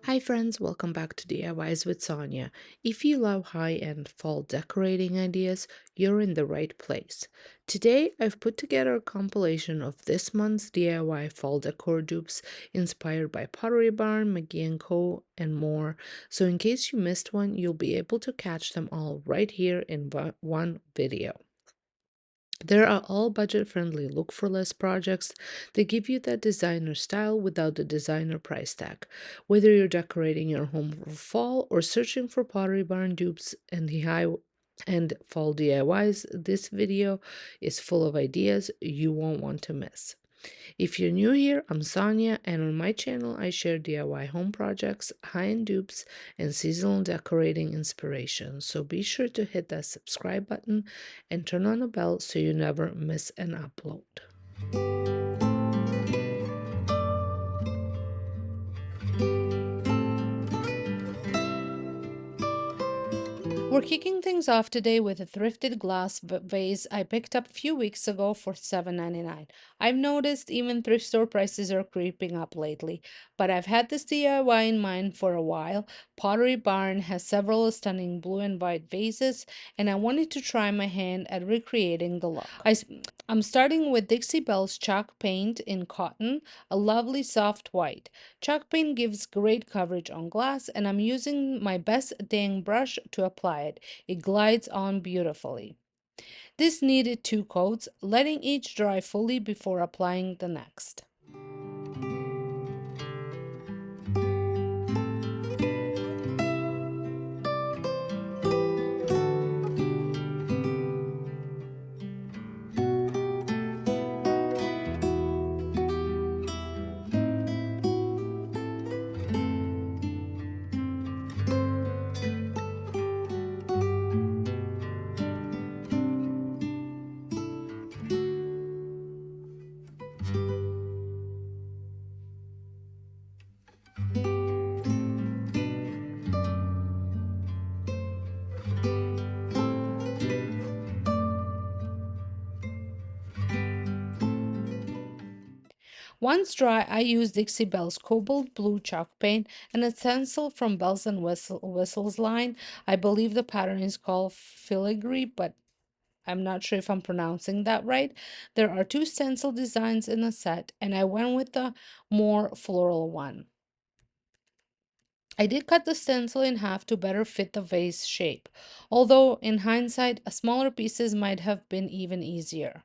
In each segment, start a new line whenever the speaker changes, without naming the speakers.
Hi friends, welcome back to DIYs with Sonia. If you love high-end fall decorating ideas, you're in the right place. Today, I've put together a compilation of this month's DIY fall decor dupes inspired by Pottery Barn, McGee Co, and more. So in case you missed one, you'll be able to catch them all right here in one video. There are all budget-friendly look for less projects that give you that designer style without the designer price tag. Whether you're decorating your home for fall or searching for Pottery Barn dupes and the high and fall DIYs, this video is full of ideas you won't want to miss. If you're new here, I'm Sonia, and on my channel, I share DIY home projects, high-end dupes, and seasonal decorating inspiration. So be sure to hit that subscribe button and turn on the bell so you never miss an upload. We're kicking things off today with a thrifted glass vase I picked up a few weeks ago for $7.99. I've noticed even thrift store prices are creeping up lately, but I've had this DIY in mind for a while. Pottery Barn has several stunning blue and white vases, and I wanted to try my hand at recreating the look. I'm starting with Dixie Belle's chalk paint in cotton, a lovely soft white. Chalk paint gives great coverage on glass, and I'm using my best dang brush to apply it. It glides on beautifully. This needed 2 coats, letting each dry fully before applying the next. Once dry, I used Dixie Belle's cobalt blue chalk paint and a stencil from Bells and Whistles line. I believe the pattern is called filigree, but I'm not sure if I'm pronouncing that right. There are 2 stencil designs in the set, and I went with the more floral one. I did cut the stencil in half to better fit the vase shape, although in hindsight, smaller pieces might have been even easier.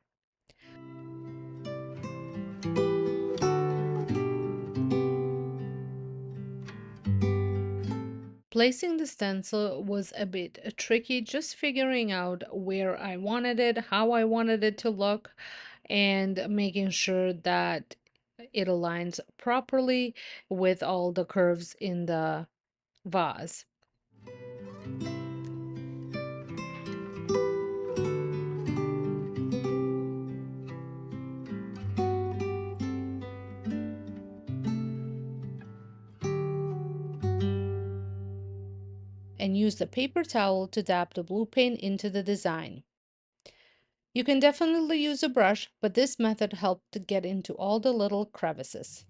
Placing the stencil was a bit tricky, just figuring out where I wanted it, how I wanted it to look, and making sure that it aligns properly with all the curves in the vase. And use the paper towel to dab the blue paint into the design. You can definitely use a brush, but this method helped to get into all the little crevices.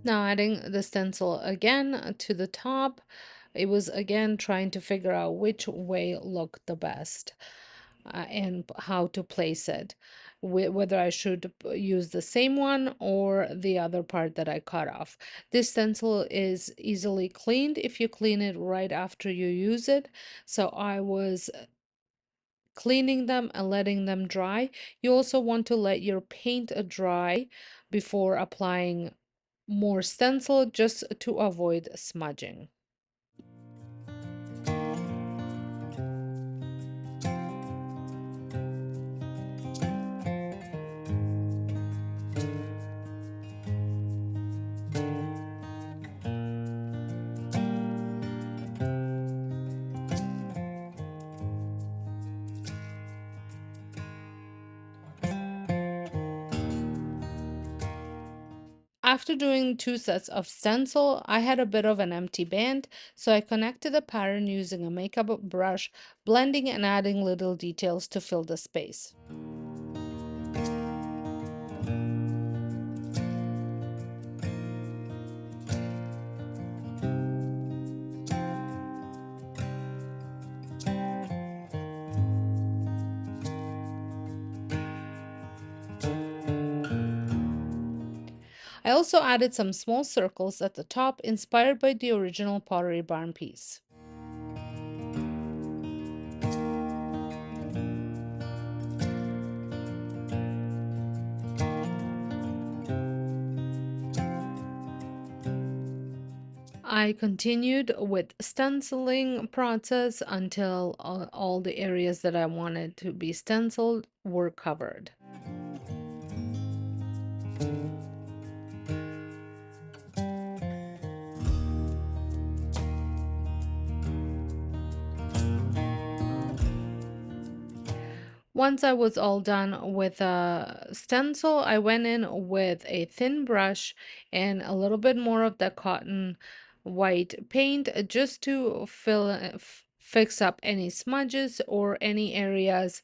Now adding the stencil again to the top, it was again trying to figure out which way looked the best and how to place it. Whether I should use the same one or the other part that I cut off. This stencil is easily cleaned if you clean it right after you use it. So I was cleaning them and letting them dry. You also want to let your paint dry before applying more stencil just to avoid smudging. After doing two sets of stencil, I had a bit of an empty band, so I connected the pattern using a makeup brush, blending and adding little details to fill the space. I also added some small circles at the top inspired by the original Pottery Barn piece. I continued with stenciling process until all the areas that I wanted to be stenciled were covered. Once I was all done with a stencil, I went in with a thin brush and a little bit more of the cotton white paint just to fix up any smudges or any areas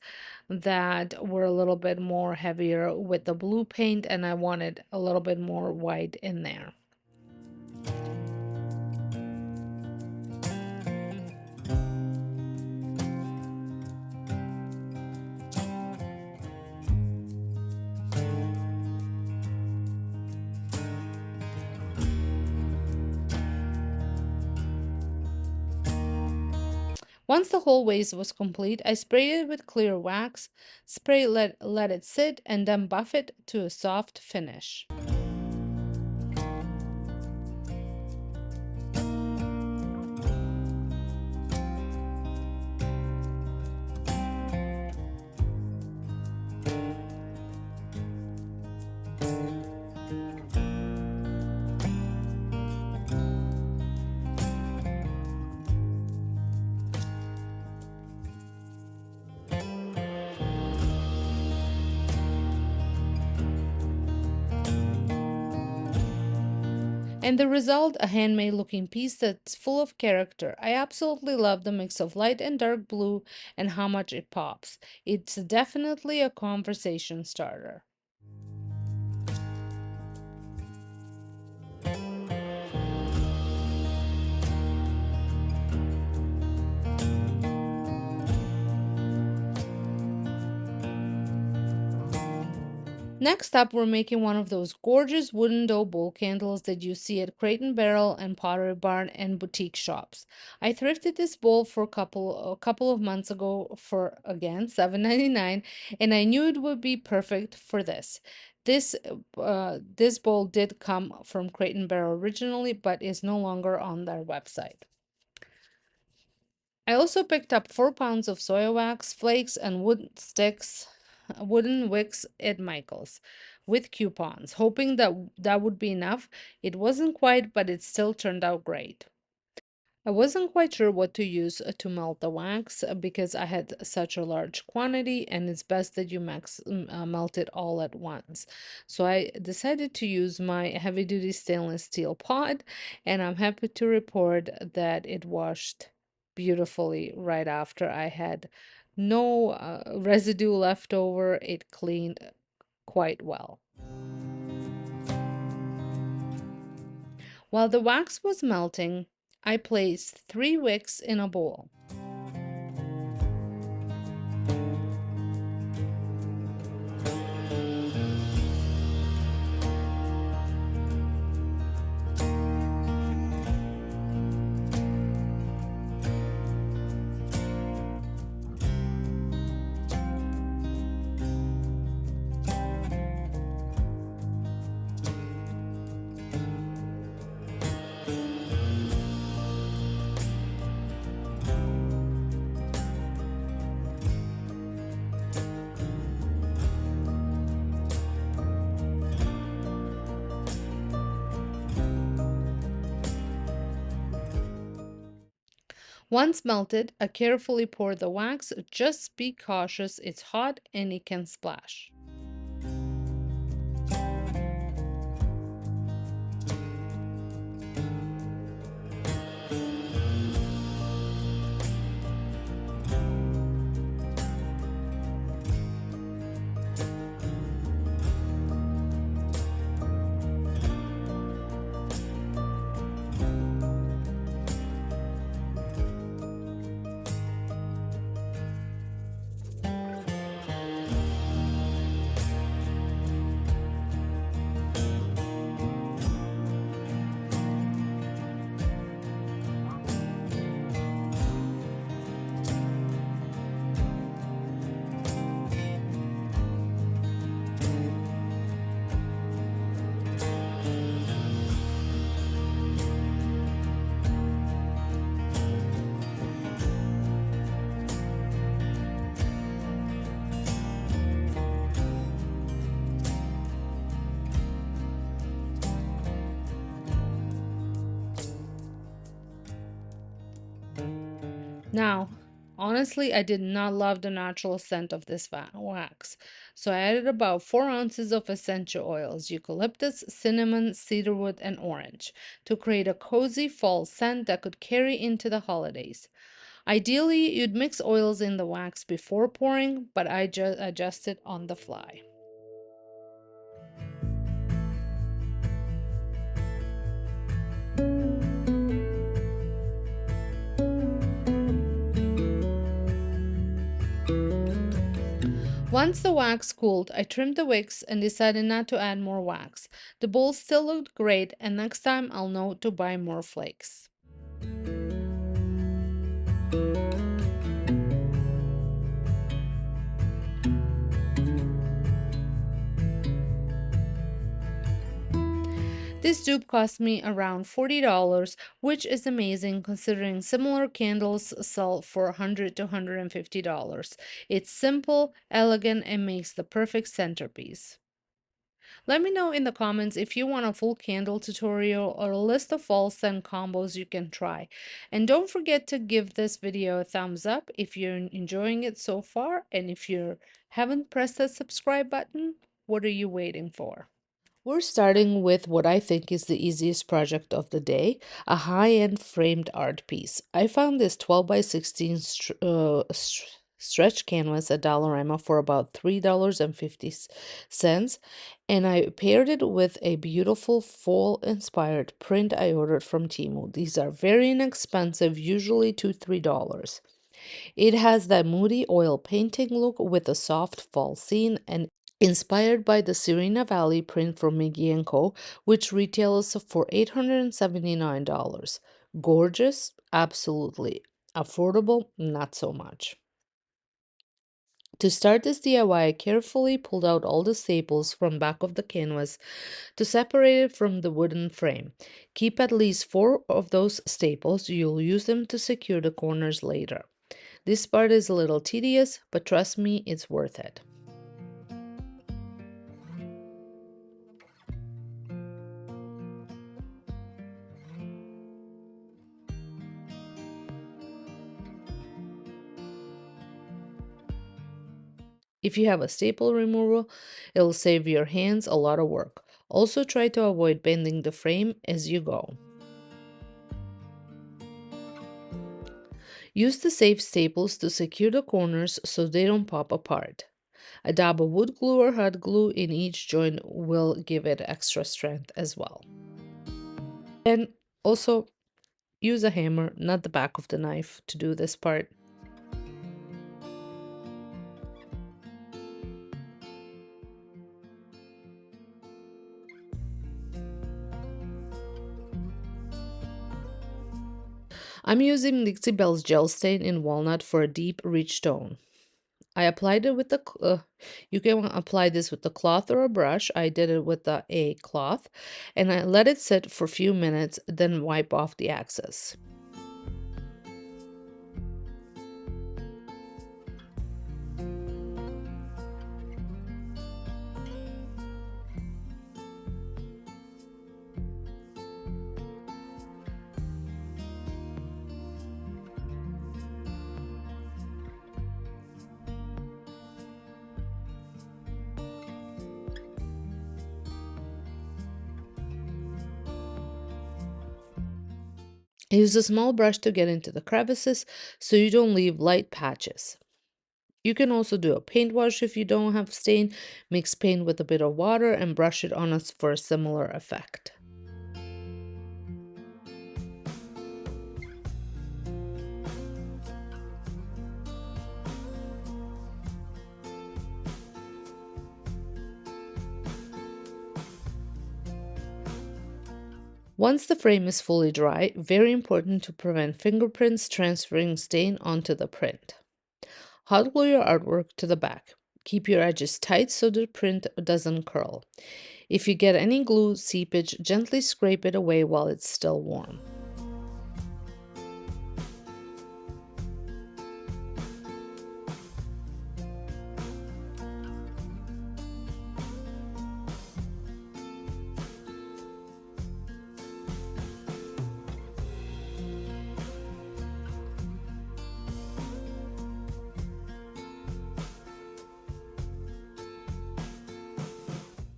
that were a little bit more heavier with the blue paint, and I wanted a little bit more white in there. Once the whole vase was complete, I sprayed it with clear wax, let it sit, and then buff it to a soft finish. And the result, a handmade looking piece that's full of character. I absolutely love the mix of light and dark blue and how much it pops. It's definitely a conversation starter. Next up, we're making one of those gorgeous wooden dough bowl candles that you see at Crate and Barrel and Pottery Barn and boutique shops. I thrifted this bowl for a couple of months ago for again $7.99, and I knew it would be perfect for this. This bowl did come from Crate and Barrel originally, but is no longer on their website. I also picked up 4 pounds of soya wax, flakes, and wooden wicks at Michael's with coupons, hoping that that would be enough. It wasn't quite, but it still turned out great. I wasn't quite sure what to use to melt the wax because I had such a large quantity, and it's best that you melt it all at once. So I decided to use my heavy duty stainless steel pot, and I'm happy to report that it washed beautifully right after. I had no residue left over. It cleaned quite well. While the wax was melting, I placed 3 wicks in a bowl. Once melted, I carefully pour the wax. Just be cautious, it's hot and it can splash. Now, honestly, I did not love the natural scent of this wax, so I added about 4 ounces of essential oils, eucalyptus, cinnamon, cedarwood, and orange, to create a cozy fall scent that could carry into the holidays. Ideally, you'd mix oils in the wax before pouring, but I just adjusted on the fly. Once the wax cooled, I trimmed the wicks and decided not to add more wax. The bowl still looked great, and next time I'll know to buy more flakes. This dupe cost me around $40, which is amazing considering similar candles sell for $100 to $150. It's simple, elegant, and makes the perfect centerpiece. Let me know in the comments if you want a full candle tutorial or a list of fall scent combos you can try. And don't forget to give this video a thumbs up if you're enjoying it so far, and if you haven't pressed that subscribe button, what are you waiting for? We're starting with what I think is the easiest project of the day, a high-end framed art piece. I found this 12 by 16 stretch canvas at Dollarama for about $3.50, and I paired it with a beautiful fall-inspired print I ordered from Temu. These are very inexpensive, usually $2 to $3. It has that moody oil painting look with a soft fall scene and inspired by the Serena Valley print from McGee Co, which retails for $879. Gorgeous? Absolutely. Affordable? Not so much. To start this DIY, I carefully pulled out all the staples from back of the canvas to separate it from the wooden frame. Keep at least 4 of those staples. You'll use them to secure the corners later. This part is a little tedious, but trust me, it's worth it. If you have a staple removal, it'll save your hands a lot of work. Also, try to avoid bending the frame as you go. Use the safe staples to secure the corners so they don't pop apart. A dab of wood glue or hot glue in each joint will give it extra strength as well. And also, use a hammer, not the back of the knife, to do this part. I'm using Dixie Belle's gel stain in walnut for a deep, rich tone. I applied it with the, you can apply this with the cloth or a brush. I did it with a cloth, and I let it sit for a few minutes, then wipe off the excess. Use a small brush to get into the crevices so you don't leave light patches. You can also do a paint wash if you don't have stain. Mix paint with a bit of water and brush it on us for a similar effect. Once the frame is fully dry, very important to prevent fingerprints transferring stain onto the print. Hot glue your artwork to the back. Keep your edges tight so the print doesn't curl. If you get any glue seepage, gently scrape it away while it's still warm.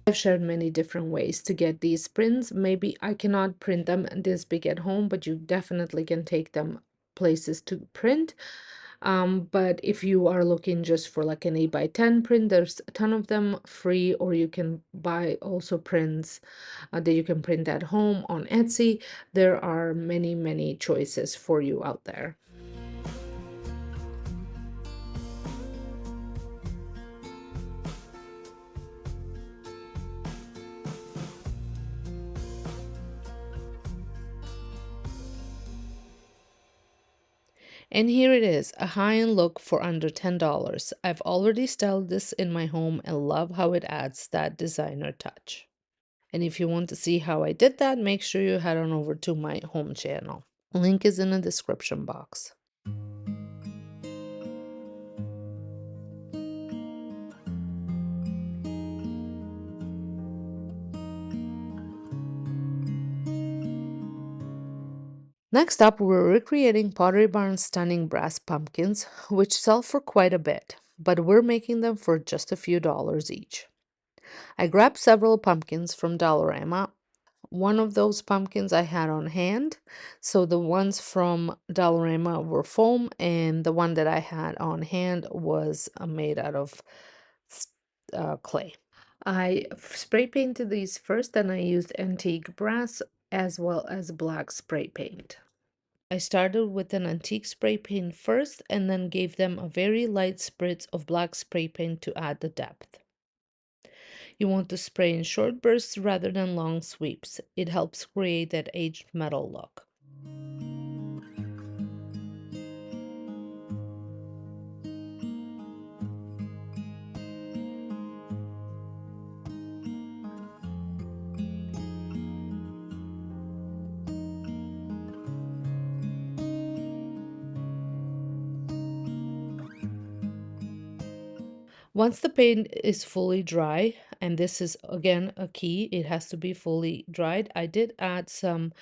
I've shared many different ways to get these prints. Maybe I cannot print them this big at home, but you definitely can take them places to print. But if you are looking just for like an 8 by 10 print, there's a ton of them free, or you can buy also prints that you can print at home on Etsy. There are many, many choices for you out there. And here it is, a high-end look for under $10. I've already styled this in my home and love how it adds that designer touch. And if you want to see how I did that, make sure you head on over to my home channel. Link is in the description box. Next up, we're recreating Pottery Barn's stunning brass pumpkins, which sell for quite a bit, but we're making them for just a few dollars each. I grabbed several pumpkins from Dollarama. One of those pumpkins I had on hand, so the ones from Dollarama were foam, and the one that I had on hand was made out of clay. I spray painted these first, and I used antique brass as well as black spray paint. I started with an antique spray paint first and then gave them a very light spritz of black spray paint to add the depth. You want to spray in short bursts rather than long sweeps. It helps create that aged metal look. Once the paint is fully dry, and this is again a key, it has to be fully dried. I did add some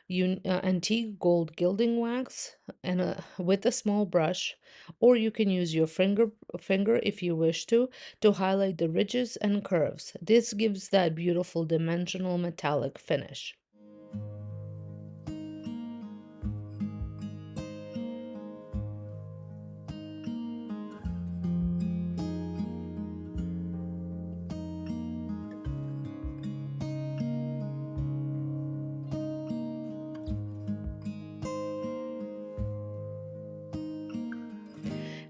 antique gold gilding wax and with a small brush, or you can use your finger if you wish to highlight the ridges and curves. This gives that beautiful dimensional metallic finish.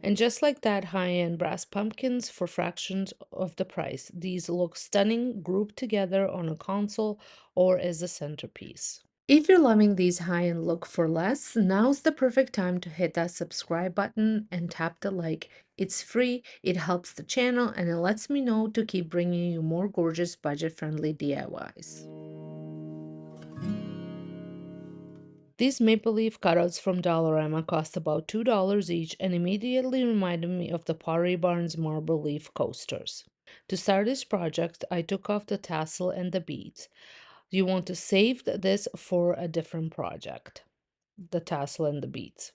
And just like that, high-end brass pumpkins for fractions of the price. These look stunning grouped together on a console or as a centerpiece. If you're loving these high-end look for less, now's the perfect time to hit that subscribe button and tap the like. It's free, it helps the channel, and it lets me know to keep bringing you more gorgeous budget-friendly DIYs. These maple leaf cutouts from Dollarama cost about $2 each and immediately reminded me of the Pottery Barn's marble leaf coasters. To start this project, I took off the tassel and the beads. You want to save this for a different project, the tassel and the beads.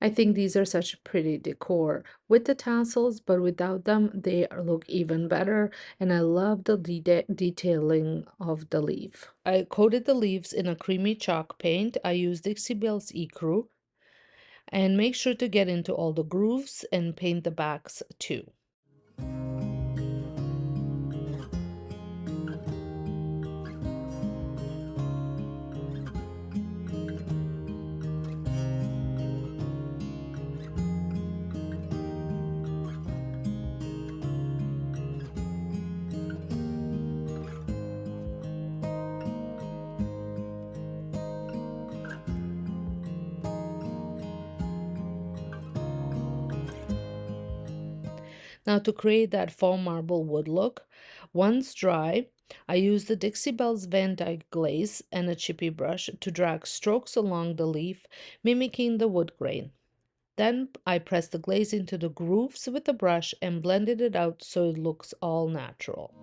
I think these are such a pretty decor with the tassels, but without them, they look even better. And I love the detailing of the leaf. I coated the leaves in a creamy chalk paint. I used Dixie Belle's Ecru, and make sure to get into all the grooves and paint the backs too. Now to create that faux marble wood look, once dry, I use the Dixie Belle's Van Dyke glaze and a chippy brush to drag strokes along the leaf, mimicking the wood grain. Then I press the glaze into the grooves with the brush and blended it out so it looks all natural.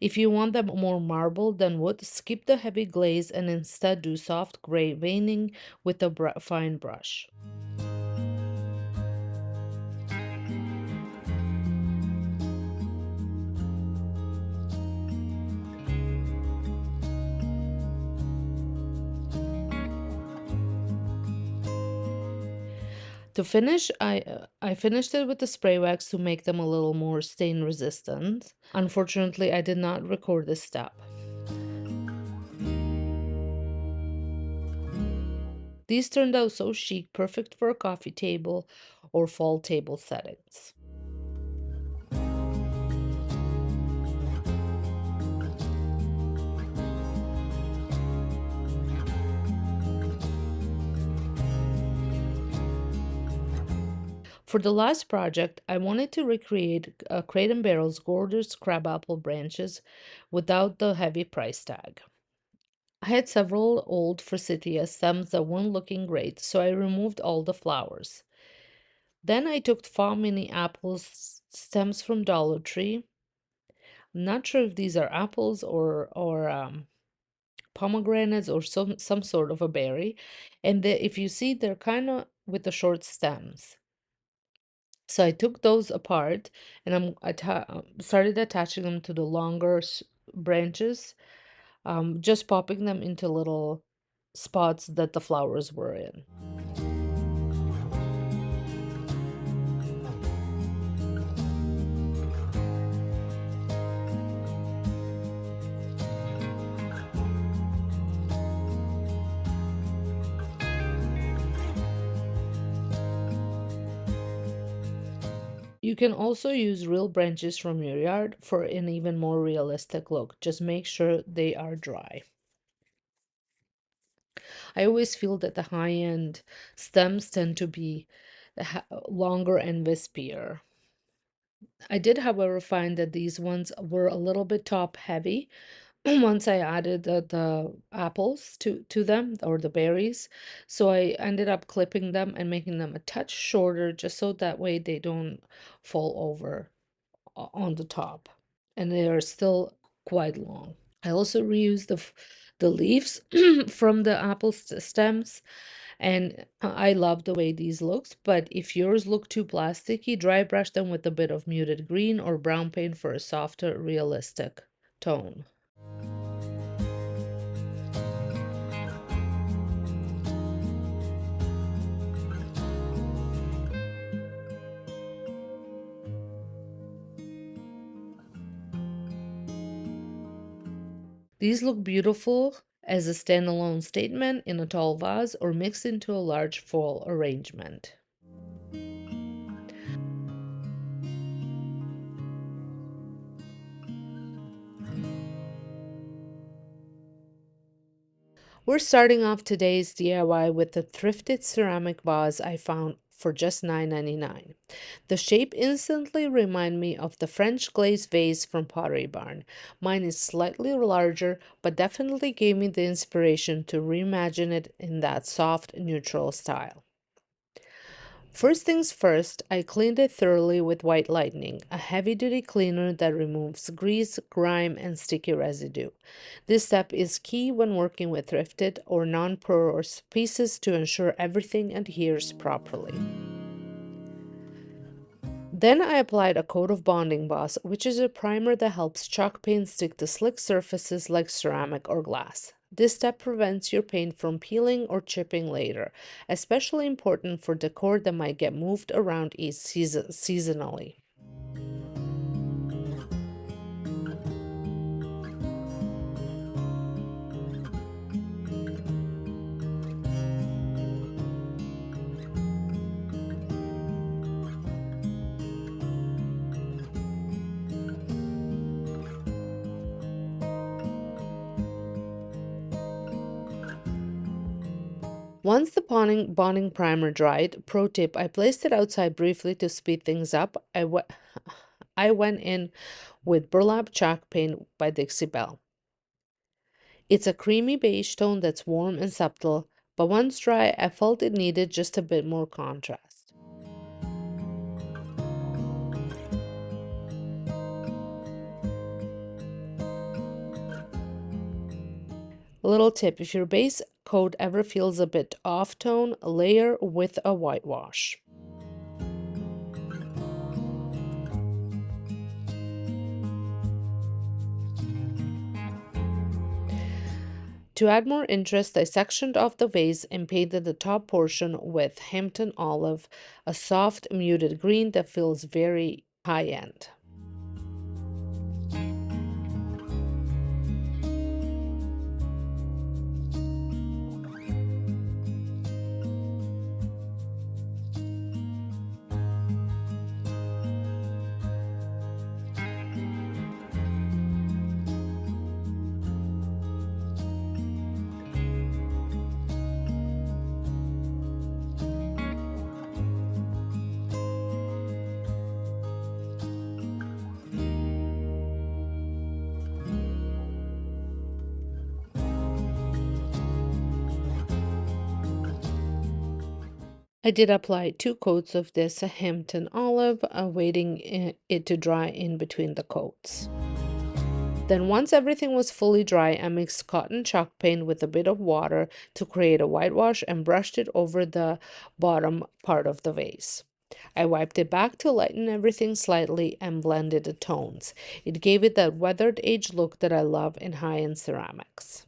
If you want them more marble than wood, skip the heavy glaze and instead do soft gray veining with a fine brush. To finish, I finished it with the spray wax to make them a little more stain resistant. Unfortunately, I did not record this step. These turned out so chic, perfect for a coffee table or fall table settings. For the last project, I wanted to recreate Crate and Barrel's gorgeous crabapple branches without the heavy price tag. I had several old forsythia stems that weren't looking great, so I removed all the flowers. Then I took Fall Mini Apples stems from Dollar Tree. I'm not sure if these are apples or pomegranates or some sort of a berry. And if you see, they're kind of with the short stems. So I took those apart and started attaching them to the longer branches, just popping them into little spots that the flowers were in. You can also use real branches from your yard for an even more realistic look. Just make sure they are dry. I always feel that the high-end stems tend to be longer and wispier. I did, however, find that these ones were a little bit top heavy once I added the apples to them or the berries. So I ended up clipping them and making them a touch shorter just so that way they don't fall over on the top. And they are still quite long. I also reused the leaves from the apple stems, and I love the way these looks. But if yours look too plasticky, dry brush them with a bit of muted green or brown paint for a softer, realistic tone. These look beautiful as a standalone statement in a tall vase or mixed into a large fall arrangement. We're starting off today's DIY with the thrifted ceramic vase I found for just $9.99. The shape instantly reminded me of the French glazed vase from Pottery Barn. Mine is slightly larger, but definitely gave me the inspiration to reimagine it in that soft, neutral style. First things first, I cleaned it thoroughly with white lightning, a heavy-duty cleaner that removes grease, grime, and sticky residue. This step is key when working with thrifted or non-porous pieces to ensure everything adheres properly. Then I applied a coat of bonding boss, which is a primer that helps chalk paint stick to slick surfaces like ceramic or glass. This step prevents your paint from peeling or chipping later, especially important for decor that might get moved around each seasonally. Once the bonding primer dried, pro tip, I placed it outside briefly to speed things up. I went in with burlap chalk paint by Dixie Belle. It's a creamy beige tone that's warm and subtle, but once dry, I felt it needed just a bit more contrast. A little tip, if your base coat ever feels a bit off-tone, layer with a whitewash. To add more interest, I sectioned off the vase and painted the top portion with Hampton olive, a soft muted green that feels very high-end. I did apply 2 coats of this Hampton olive, waiting it to dry in between the coats. Then once everything was fully dry, I mixed cotton chalk paint with a bit of water to create a whitewash and brushed it over the bottom part of the vase. I wiped it back to lighten everything slightly and blended the tones. It gave it that weathered age look that I love in high-end ceramics.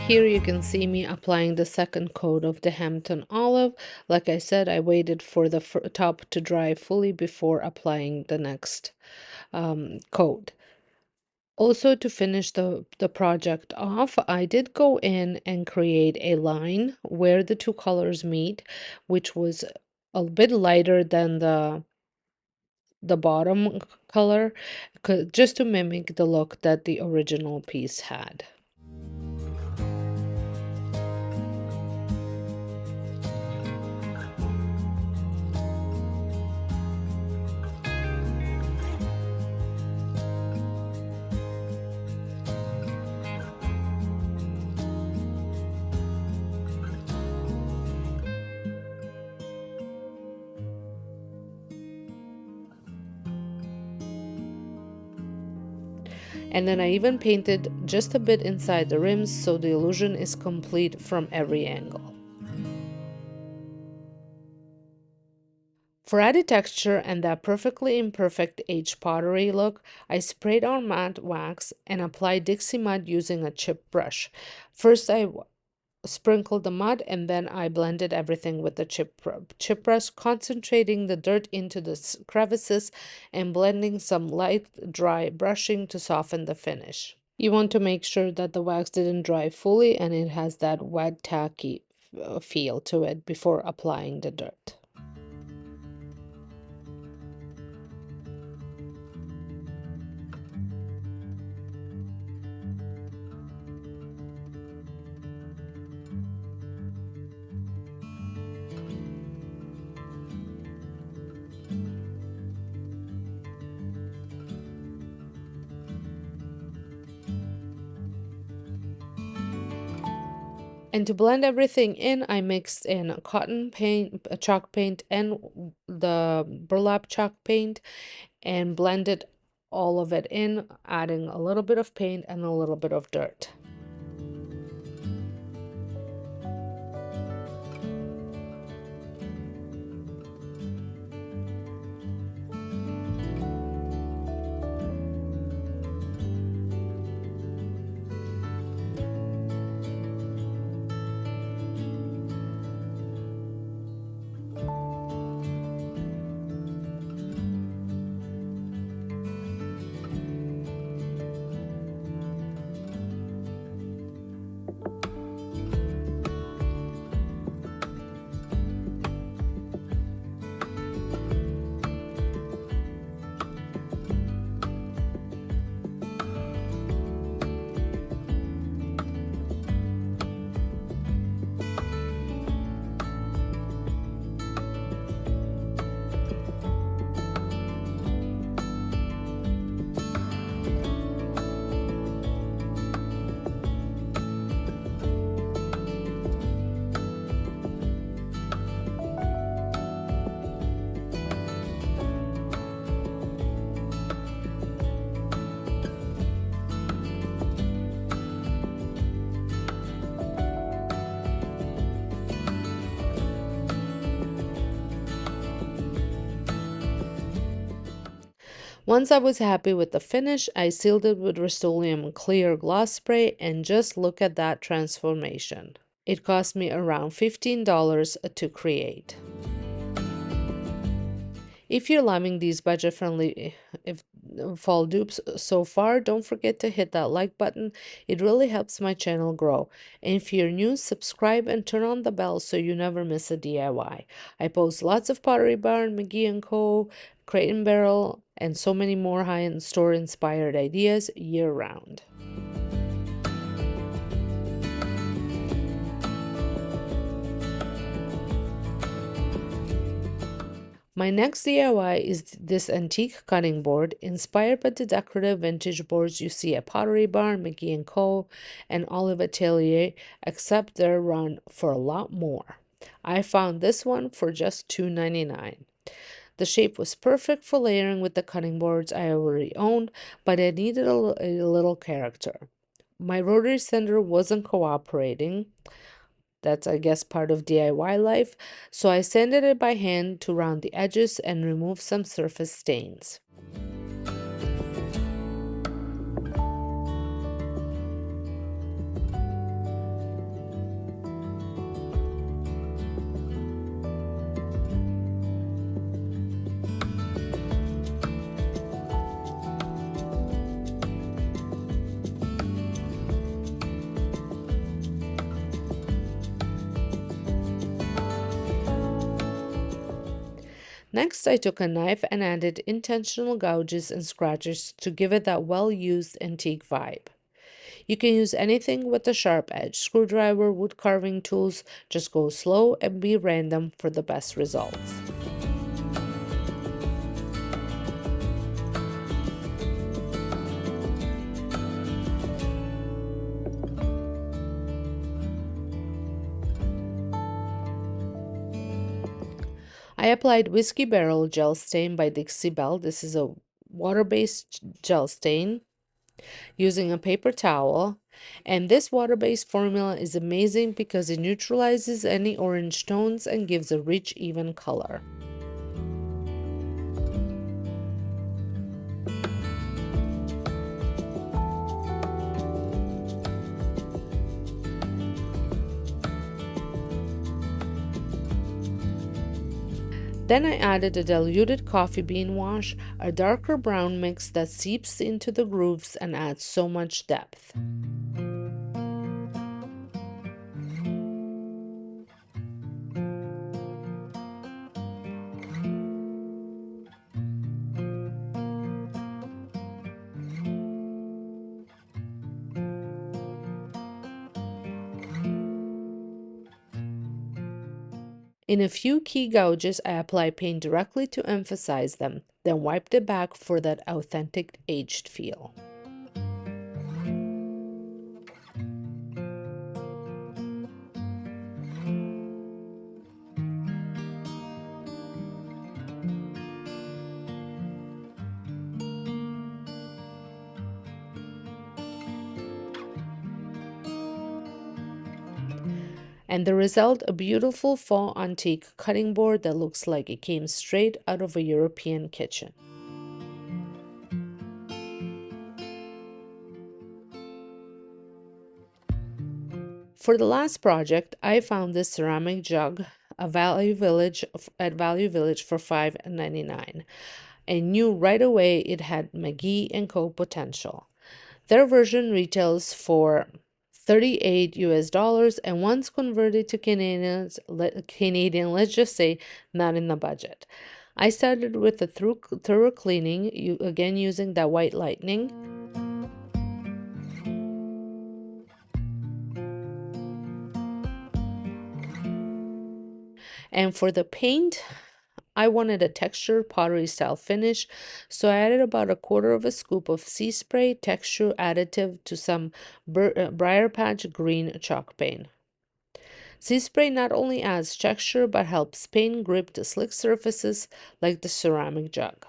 Here you can see me applying the second coat of the Hampton olive. Like I said, I waited for the top to dry fully before applying the next coat. Also, to finish the project off, I did go in and create a line where the 2 colors meet, which was a bit lighter than the bottom color, just to mimic the look that the original piece had. And then I even painted just a bit inside the rims so the illusion is complete from every angle. For added texture and that perfectly imperfect aged pottery look, I sprayed on matte wax and applied Dixie mud using a chip brush. First I sprinkled the mud and then I blended everything with the chip brush, concentrating the dirt into the crevices and blending some light dry brushing to soften the finish. You want to make sure that the wax didn't dry fully and it has that wet tacky feel to it before applying the dirt. And to blend everything in, I mixed in cotton paint, chalk paint, and the burlap chalk paint and blended all of it in, adding a little bit of paint and a little bit of dirt. Once I was happy with the finish, I sealed it with Rust-Oleum clear gloss spray, and just look at that transformation. It cost me around $15 to create. If you're loving these budget-friendly fall dupes so far, don't forget to hit that like button. It really helps my channel grow. And if you're new, subscribe and turn on the bell so you never miss a DIY. I post lots of Pottery Barn, McGee Co, Crate and Barrel, and so many more high-end store-inspired ideas year-round. My next DIY is this antique cutting board, inspired by the decorative vintage boards you see at Pottery Barn, McGee Co, and Olive Atelier, except they're run for a lot more. I found this one for just $2.99. The shape was perfect for layering with the cutting boards I already owned, but it needed a little character. My rotary sander wasn't cooperating. That's, I guess, part of DIY life. So I sanded it by hand to round the edges and remove some surface stains. Next, I took a knife and added intentional gouges and scratches to give it that well-used antique vibe. You can use anything with a sharp edge, screwdriver, wood carving tools. Just go slow and be random for the best results. I applied Whiskey Barrel Gel Stain by Dixie Belle. This is a water-based gel stain using a paper towel. And this water-based formula is amazing because it neutralizes any orange tones and gives a rich, even color. Then I added a diluted coffee bean wash, a darker brown mix that seeps into the grooves and adds so much depth. In a few key gouges, I applied paint directly to emphasize them, then wiped it back for that authentic aged feel. And the result, a beautiful faux antique cutting board that looks like it came straight out of a European kitchen. For the last project, I found this ceramic jug at Value Village for $5.99. I knew right away it had McGee Co potential. Their version retails for $38 and once converted to Canadian, let's just say not in the budget. I started with a thorough cleaning, again using that white lightning. And for the paint, I wanted a textured pottery style finish, so I added about a quarter of a scoop of sea spray texture additive to some briar patch green chalk paint. Sea spray not only adds texture but helps paint grip to slick surfaces like the ceramic jug.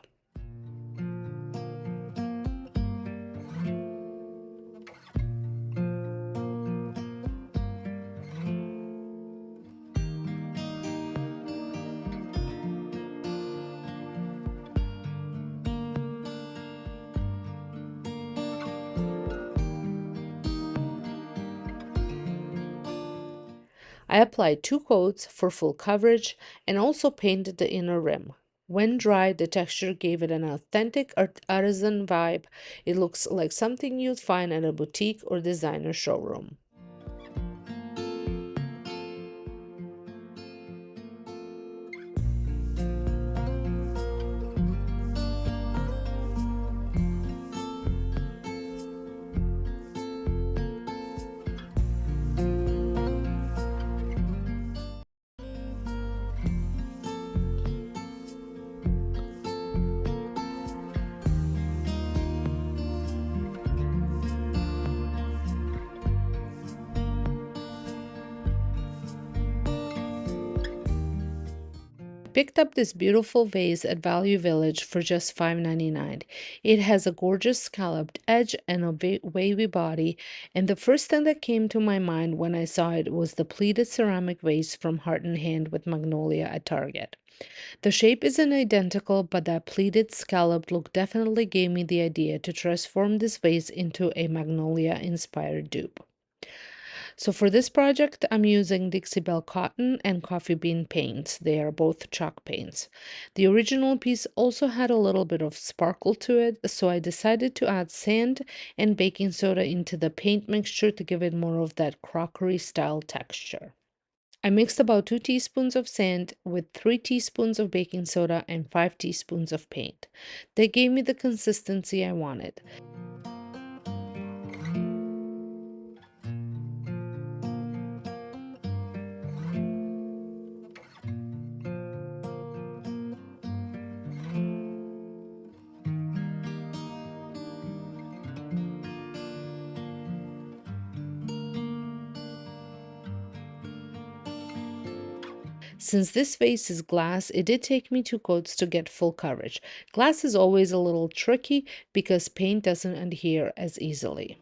I applied 2 coats for full coverage and also painted the inner rim. When dry, the texture gave it an authentic artisan vibe. It looks like something you'd find at a boutique or designer showroom. Picked up this beautiful vase at Value Village for just $5.99. It has a gorgeous scalloped edge and a wavy body, and the first thing that came to my mind when I saw it was the pleated ceramic vase from Heart and Hand with Magnolia at Target. The shape isn't identical, but that pleated scalloped look definitely gave me the idea to transform this vase into a Magnolia inspired dupe. So for this project, I'm using Dixie Belle Cotton and Coffee Bean paints. They are both chalk paints. The original piece also had a little bit of sparkle to it, so I decided to add sand and baking soda into the paint mixture to give it more of that crockery style texture. I mixed about 2 teaspoons of sand with 3 teaspoons of baking soda and 5 teaspoons of paint. They gave me the consistency I wanted. Since this vase is glass, it did take me 2 coats to get full coverage. Glass is always a little tricky because paint doesn't adhere as easily.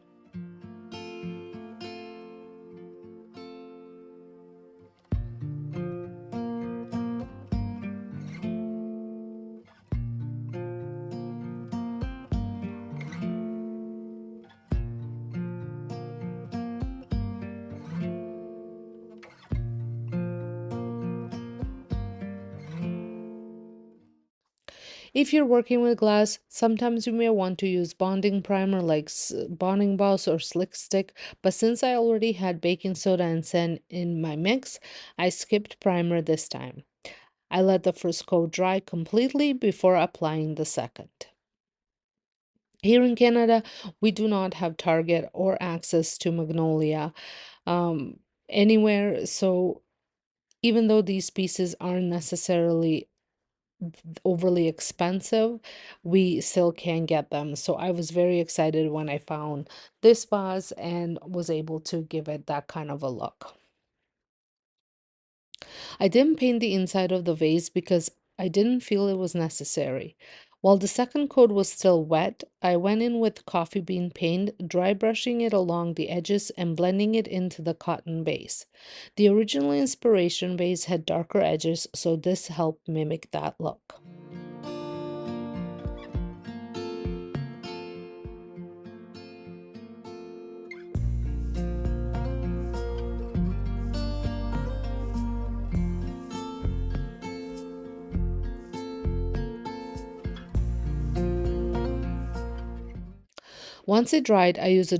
If you're working with glass, sometimes you may want to use bonding primer like bonding balls or slick stick, but since I already had baking soda and sand in my mix, I skipped primer this time. I let the first coat dry completely before applying the second. Here in Canada, we do not have Target or access to Magnolia um, anywhere, so even though these pieces aren't necessarily overly expensive, we still can get them. So I was very excited when I found this vase and was able to give it that kind of a look. I didn't paint the inside of the vase because I didn't feel it was necessary. While the second coat was still wet, I went in with coffee bean paint, dry brushing it along the edges and blending it into the cotton base. The original inspiration vase had darker edges, so this helped mimic that look. Once it dried, I used a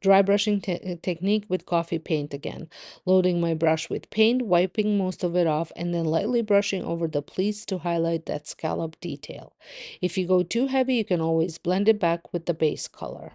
dry brushing technique with coffee paint again, loading my brush with paint, wiping most of it off, and then lightly brushing over the pleats to highlight that scallop detail. If you go too heavy, you can always blend it back with the base color.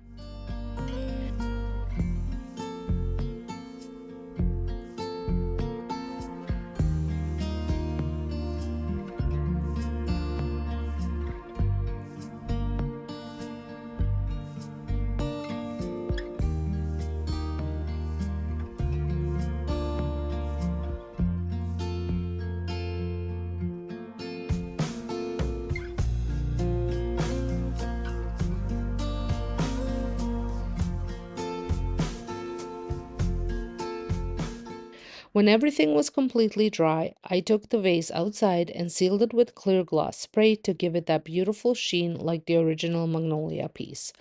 When everything was completely dry, I took the vase outside and sealed it with clear gloss spray to give it that beautiful sheen like the original Magnolia piece.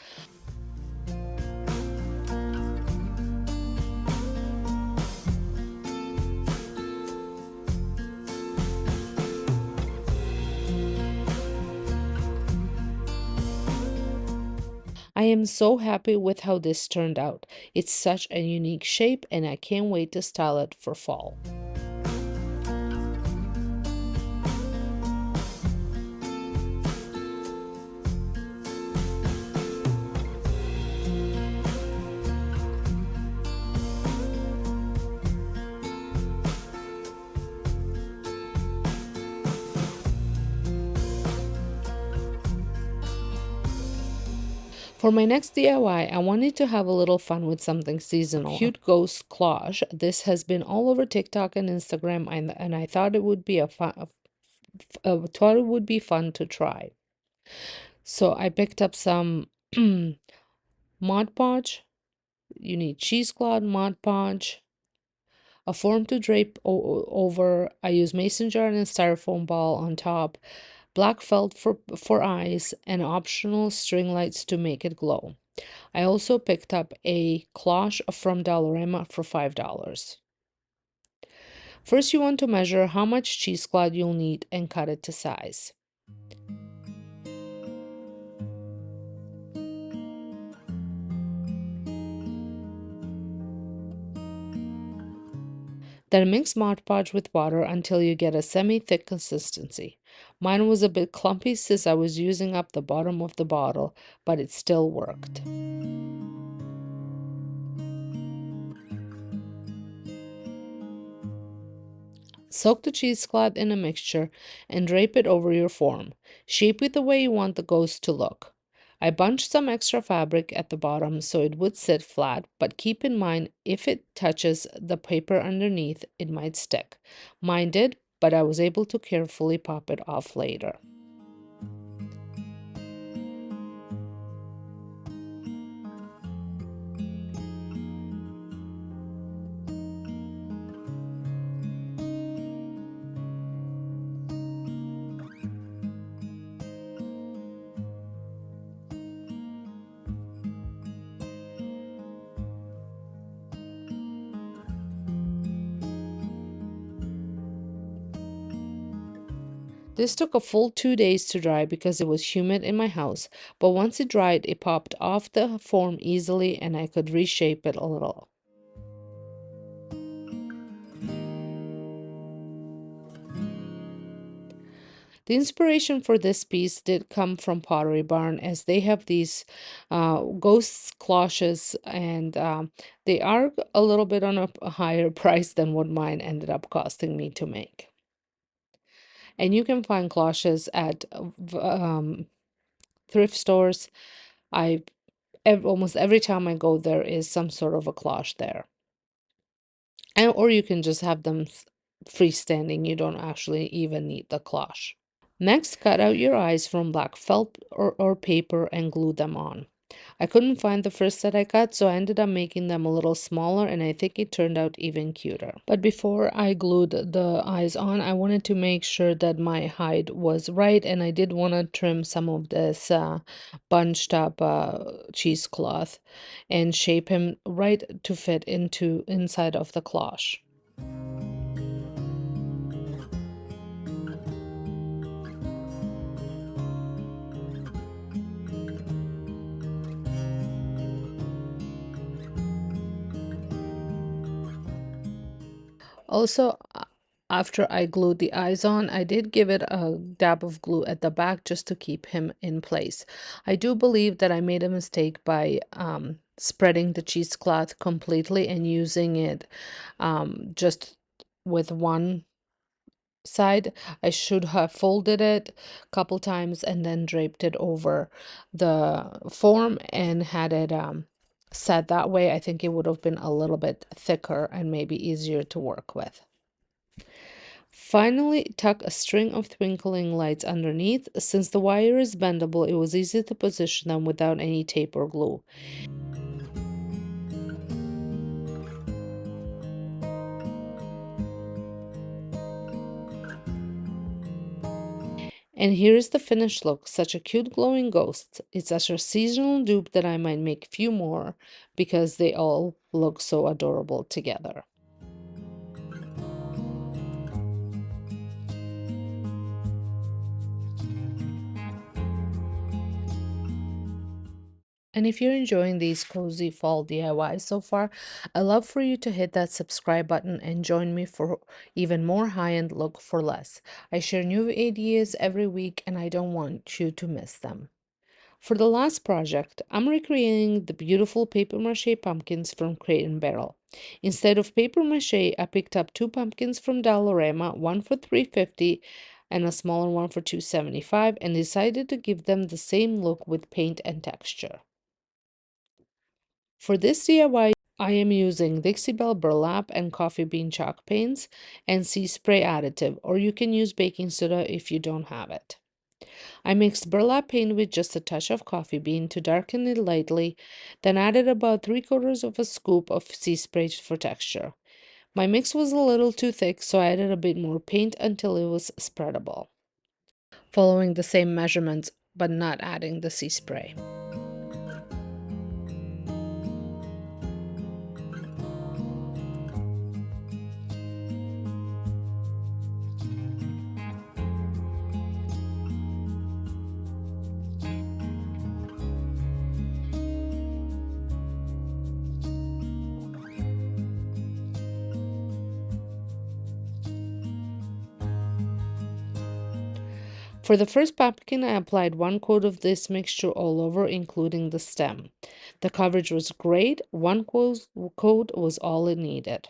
I am so happy with how this turned out. It's such a unique shape and I can't wait to style it for fall. For my next DIY, I wanted to have a little fun with something seasonal. Cute ghost cloche. This has been all over TikTok and Instagram, and I thought it would be thought it would be fun to try. So I picked up some Mod Podge. You need cheesecloth, Mod Podge, a form to drape over. I use mason jar and a styrofoam ball on top, black felt for eyes, and optional string lights to make it glow. I also picked up a cloche from Dollarama for $5. First, you want to measure how much cheesecloth you'll need and cut it to size. Then mix Mod Podge with water until you get a semi-thick consistency. Mine was a bit clumpy since I was using up the bottom of the bottle, but it still worked. Soak the cheesecloth in a mixture and drape it over your form. Shape it the way you want the ghost to look. I bunched some extra fabric at the bottom so it would sit flat, but keep in mind if it touches the paper underneath, it might stick. Mine did, but I was able to carefully pop it off later. This took a full 2 days to dry because it was humid in my house, but once it dried, it popped off the form easily and I could reshape it a little. The inspiration for this piece did come from Pottery Barn as they have these ghost cloches and they are a little bit on a higher price than what mine ended up costing me to make. And you can find cloches at thrift stores. I almost every time I go, there is some sort of a cloche there. And or you can just have them freestanding. You don't actually even need the cloche. Next, cut out your eyes from black felt or paper and glue them on. I couldn't find the first set I cut, so I ended up making them a little smaller and I think it turned out even cuter. But before I glued the eyes on, I wanted to make sure that my height was right and I did want to trim some of this bunched up cheesecloth and shape him right to fit into inside of the cloche. Also, after I glued the eyes on, I did give it a dab of glue at the back just to keep him in place. I do believe that I made a mistake by spreading the cheesecloth completely and using it just with one side. I should have folded it a couple times and then draped it over the form and had it set that way. I think it would have been a little bit thicker and maybe easier to work with. Finally, tuck a string of twinkling lights underneath. Since the wire is bendable, it was easy to position them without any tape or glue. And here's the finished look. Such a cute glowing ghost. It's such a seasonal dupe that I might make a few more because they all look so adorable together. And if you're enjoying these cozy fall DIYs so far, I'd love for you to hit that subscribe button and join me for even more high-end look for less. I share new ideas every week and I don't want you to miss them. For the last project, I'm recreating the beautiful paper-mache pumpkins from Crate and Barrel. Instead of paper-mache, I picked up two pumpkins from Dollarama, one for $3.50 and a smaller one for $2.75, and decided to give them the same look with paint and texture. For this DIY, I am using Dixie Belle burlap and coffee bean chalk paints and sea spray additive, or you can use baking soda if you don't have it. I mixed burlap paint with just a touch of coffee bean to darken it lightly, then added about 3/4 of a scoop of sea spray for texture. My mix was a little too thick, so I added a bit more paint until it was spreadable, following the same measurements but not adding the sea spray. For the first pumpkin, I applied one coat of this mixture all over, including the stem. The coverage was great. One coat was all it needed.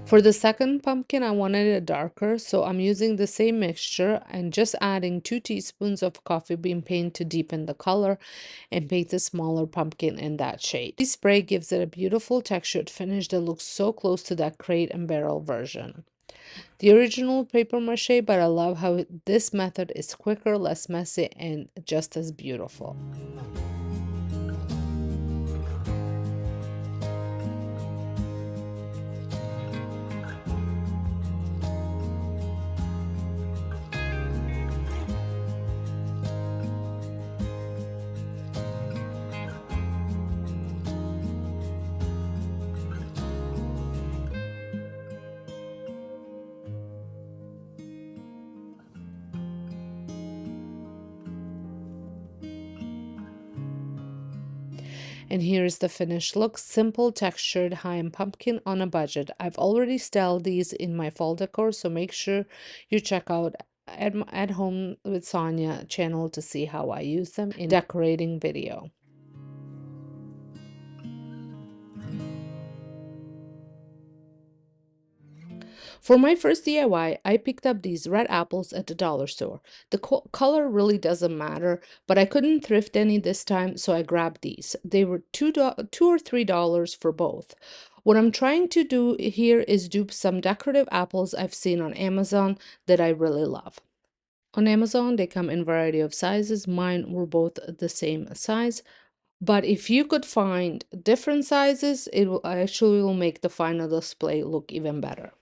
For the second pumpkin, I wanted it darker, so I'm using the same mixture and just adding 2 teaspoons of coffee bean paint to deepen the color and paint the smaller pumpkin in that shade. This spray gives it a beautiful textured finish that looks so close to that Crate and Barrel version. The original paper mache, but I love how this method is quicker, less messy, and just as beautiful. And here's the finished look. Simple, textured, high-end pumpkin on a budget. I've already styled these in my fall decor, so make sure you check out at Home with Sonia channel to see how I use them in decorating video. For my first DIY, I picked up these red apples at the dollar store. The color really doesn't matter, but I couldn't thrift any this time, so I grabbed these. They were $2 or $3 for both. What I'm trying to do here is dupe some decorative apples I've seen on Amazon that I really love. On Amazon, they come in a variety of sizes. Mine were both the same size. But if you could find different sizes, it will actually will make the final display look even better.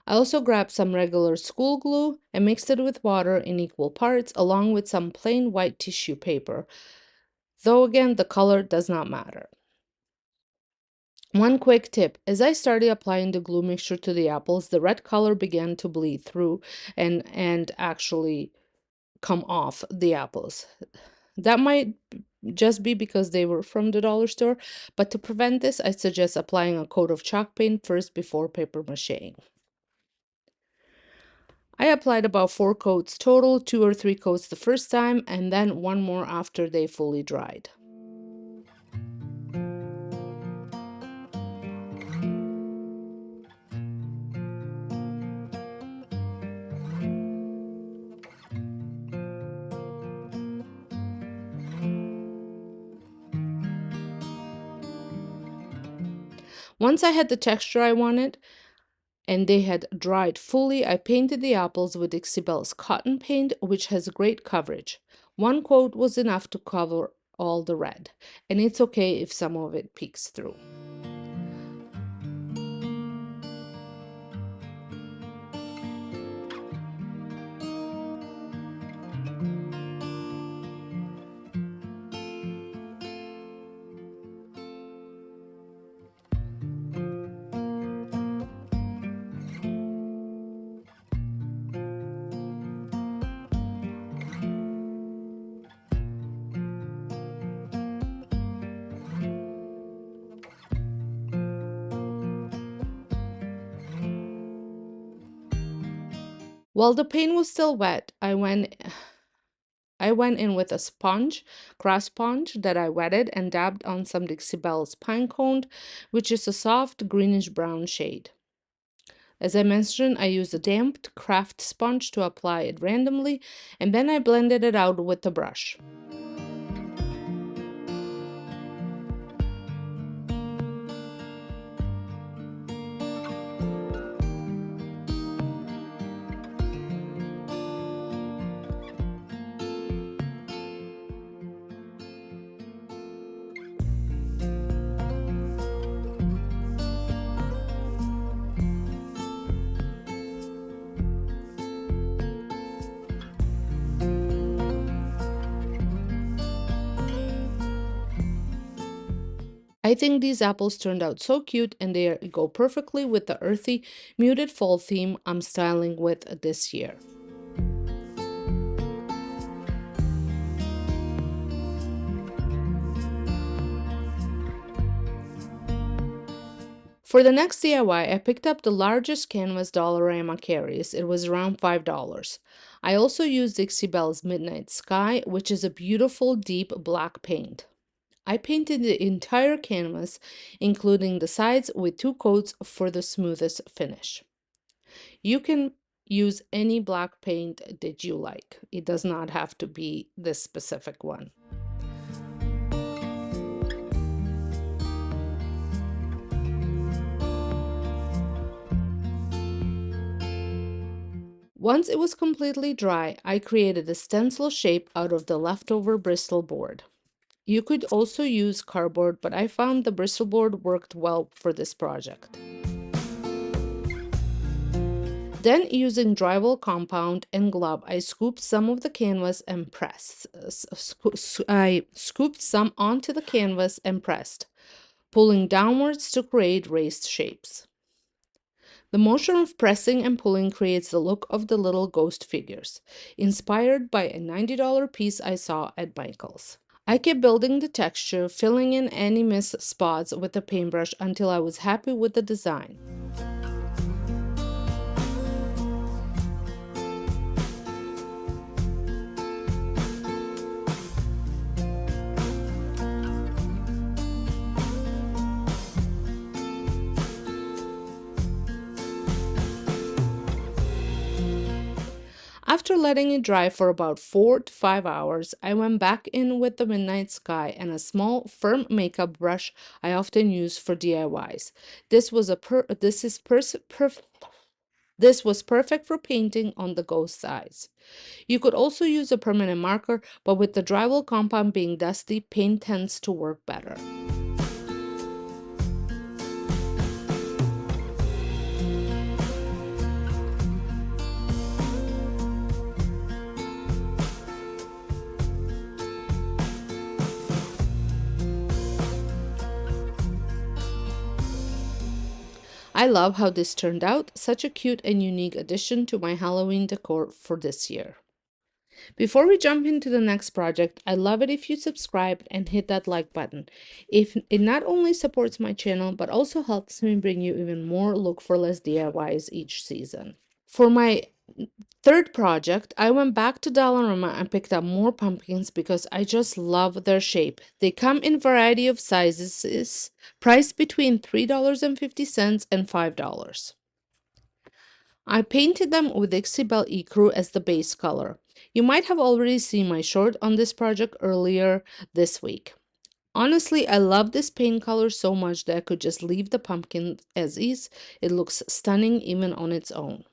I also grabbed some regular school glue and mixed it with water in equal parts, along with some plain white tissue paper, though again, the color does not matter. One quick tip, as I started applying the glue mixture to the apples, the red color began to bleed through and actually come off the apples. That might just be because they were from the dollar store, but to prevent this, I suggest applying a coat of chalk paint first before paper macheing. I applied about 4 coats total, 2 or 3 coats the first time, and then one more after they fully dried. Once I had the texture I wanted, and they had dried fully, I painted the apples with Dixie Belle's cotton paint, which has great coverage. One coat was enough to cover all the red, and it's okay if some of it peeks through. While the paint was still wet, I went in with a sponge, grass sponge that I wetted and dabbed on some Dixie Belle's pine cone, which is a soft greenish brown shade. As I mentioned, I used a damp craft sponge to apply it randomly, and then I blended it out with a brush. I think these apples turned out so cute, and they go perfectly with the earthy, muted fall theme I'm styling with this year. For the next DIY, I picked up the largest canvas Dollarama carries. It was around $5. I also used Dixie Belle's Midnight Sky, which is a beautiful deep black paint. I painted the entire canvas, including the sides, with 2 coats for the smoothest finish. You can use any black paint that you like. It does not have to be this specific one. Once it was completely dry, I created a stencil shape out of the leftover Bristol board. You could also use cardboard, but I found the Bristol board worked well for this project. Then, using drywall compound and glue, I scooped some of the canvas and pressed. I scooped some onto the canvas and pressed, pulling downwards to create raised shapes. The motion of pressing and pulling creates the look of the little ghost figures, inspired by a $90 piece I saw at Michael's. I kept building the texture, filling in any missed spots with a paintbrush until I was happy with the design. After letting it dry for about 4 to 5 hours, I went back in with the Midnight Sky and a small, firm makeup brush I often use for DIYs. This was perfect for painting on the ghost eyes. You could also use a permanent marker, but with the drywall compound being dusty, paint tends to work better. I love how this turned out, such a cute and unique addition to my Halloween decor for this year. Before we jump into the next project, I'd love it if you subscribed and hit that like button. If it not only supports my channel, but also helps me bring you even more look for less DIYs each season. For my third project, I went back to Dollarama and picked up more pumpkins because I just love their shape. They come in variety of sizes, priced between $3.50 and $5. I painted them with Dixie Belle Ecru as the base color. You might have already seen my short on this project earlier this week. Honestly, I love this paint color so much that I could just leave the pumpkin as is. It looks stunning even on its own.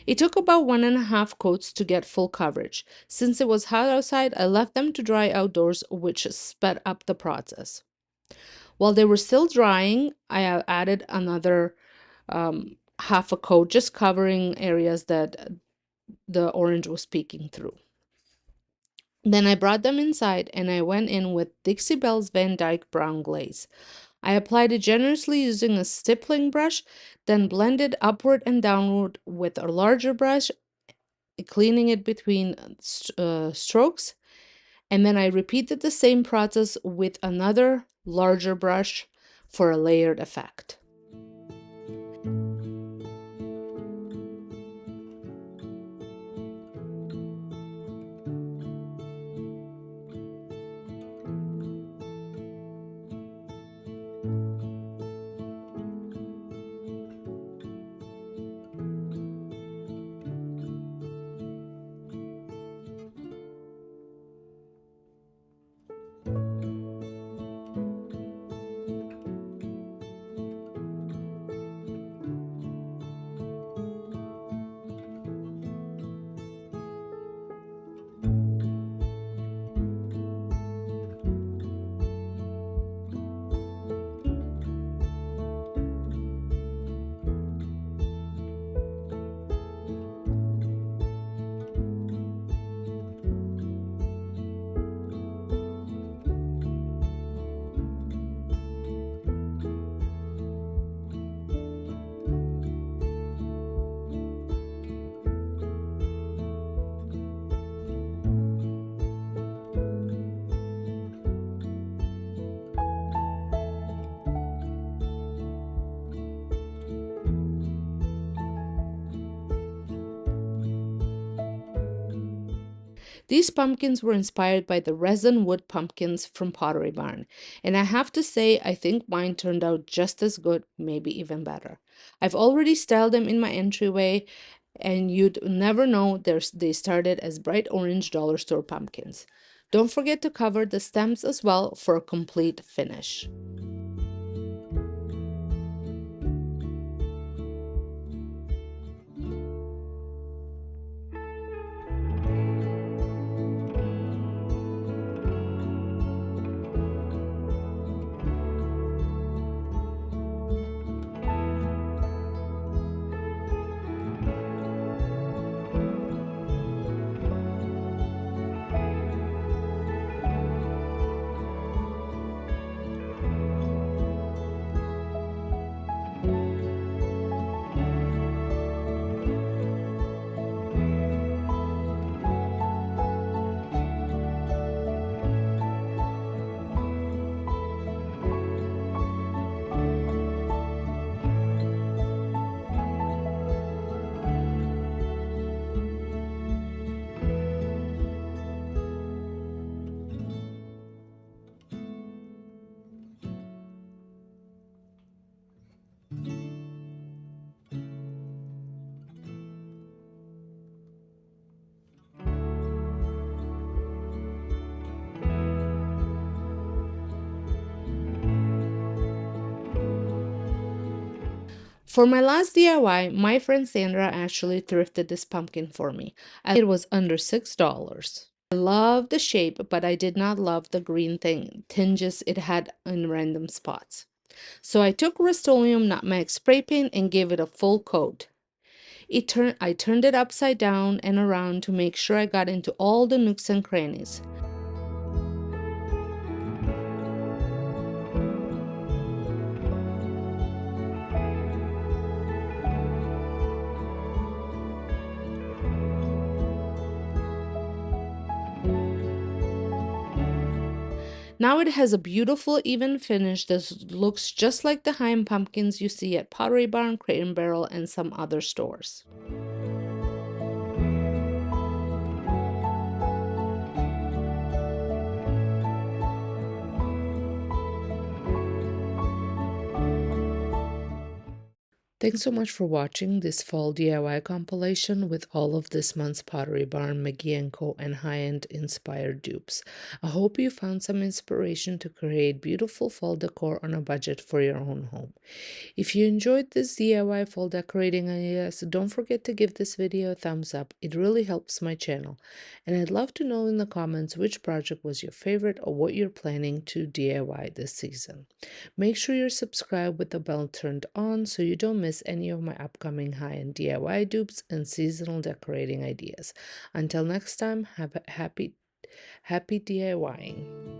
It took about 1.5 coats to get full coverage. Since it was hot outside, I left them to dry outdoors, which sped up the process. While they were still drying, I added another half a coat, just covering areas that the orange was peeking through. Then I brought them inside and I went in with Dixie Belle's Van Dyke brown glaze. I applied it generously using a stippling brush, then blended upward and downward with a larger brush, cleaning it between strokes. And then I repeated the same process with another larger brush for a layered effect. These pumpkins were inspired by the resin wood pumpkins from Pottery Barn, and I have to say, I think mine turned out just as good, maybe even better. I've already styled them in my entryway, and you'd never know they started as bright orange dollar store pumpkins. Don't forget to cover the stems as well for a complete finish. For my last DIY, my friend Sandra actually thrifted this pumpkin for me. It was under $6. I love the shape, but I did not love the green tinges it had in random spots. So I took Rust-Oleum Nutmeg spray paint and gave it a full coat. I turned it upside down and around to make sure I got into all the nooks and crannies. Now it has a beautiful even finish that looks just like the Heim pumpkins you see at Pottery Barn, Crate and Barrel, and some other stores. Thanks so much for watching this fall DIY compilation with all of this month's Pottery Barn, McGee Co, and high-end inspired dupes. I hope you found some inspiration to create beautiful fall decor on a budget for your own home. If you enjoyed this DIY fall decorating ideas, don't forget to give this video a thumbs up. It really helps my channel. And I'd love to know in the comments which project was your favorite or what you're planning to DIY this season. Make sure you're subscribed with the bell turned on so you don't miss any of my upcoming high-end DIY dupes and seasonal decorating ideas. Until next time, have a happy DIYing.